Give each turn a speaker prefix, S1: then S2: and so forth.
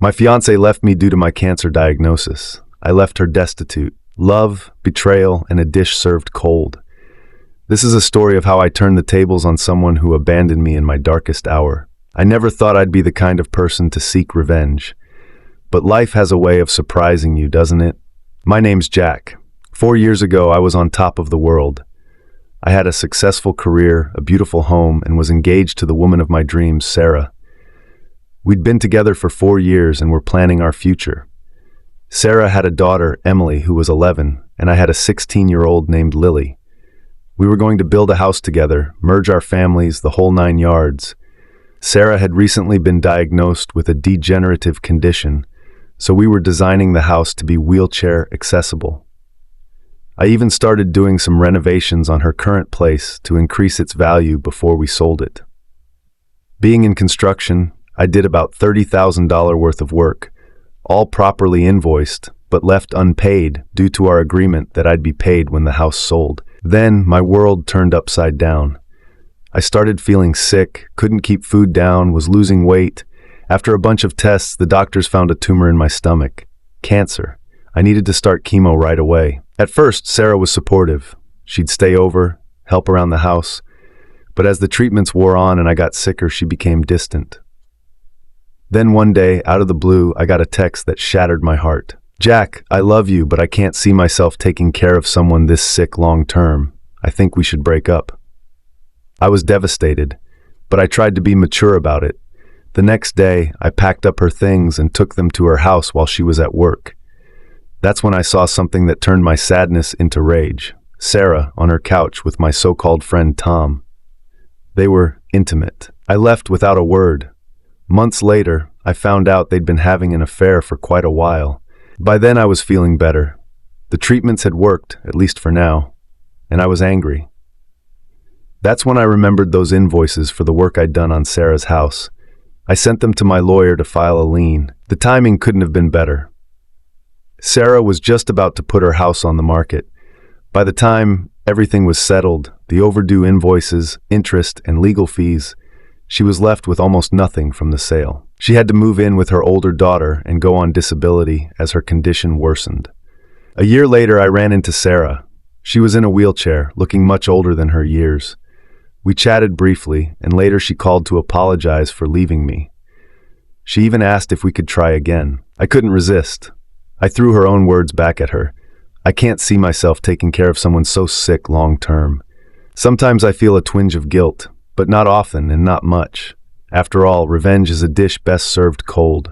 S1: My fiancée left me due to my cancer diagnosis. I left her destitute. Love, betrayal, and a dish served cold. This is a story of how I turned the tables on someone who abandoned me in my darkest hour. I never thought I'd be the kind of person to seek revenge. But life has a way of surprising you, doesn't it? My name's Jack. 4 years ago, I was on top of the world. I had a successful career, a beautiful home, and was engaged to the woman of my dreams, Sarah. We'd been together for 4 years and were planning our future. Sarah had a daughter, Emily, who was 11, and I had a 16-year-old named Lily. We were going to build a house together, merge our families, the whole 9 yards. Sarah had recently been diagnosed with a degenerative condition, so we were designing the house to be wheelchair accessible. I even started doing some renovations on her current place to increase its value before we sold it. Being in construction, I did about $30,000 worth of work, all properly invoiced, but left unpaid due to our agreement that I'd be paid when the house sold. Then my world turned upside down. I started feeling sick, couldn't keep food down, was losing weight. After a bunch of tests, the doctors found a tumor in my stomach. Cancer. I needed to start chemo right away. At first, Sarah was supportive. She'd stay over, help around the house. But as the treatments wore on and I got sicker, she became distant. Then one day, out of the blue, I got a text that shattered my heart. "Jack, I love you, but I can't see myself taking care of someone this sick long term. I think we should break up." I was devastated, but I tried to be mature about it. The next day, I packed up her things and took them to her house while she was at work. That's when I saw something that turned my sadness into rage. Sarah on her couch with my so-called friend Tom. They were intimate. I left without a word. Months later, I found out they'd been having an affair for quite a while. By then I was feeling better. The treatments had worked, at least for now, and I was angry. That's when I remembered those invoices for the work I'd done on Sarah's house. I sent them to my lawyer to file a lien. The timing couldn't have been better. Sarah was just about to put her house on the market. By the time everything was settled, the overdue invoices, interest, and legal fees, she was left with almost nothing from the sale. She had to move in with her older daughter and go on disability as her condition worsened. A year later, I ran into Sarah. She was in a wheelchair, looking much older than her years. We chatted briefly, and later she called to apologize for leaving me. She even asked if we could try again. I couldn't resist. I threw her own words back at her. "I can't see myself taking care of someone so sick long term. Sometimes I feel a twinge of guilt, but not often and not much. After all, revenge is a dish best served cold."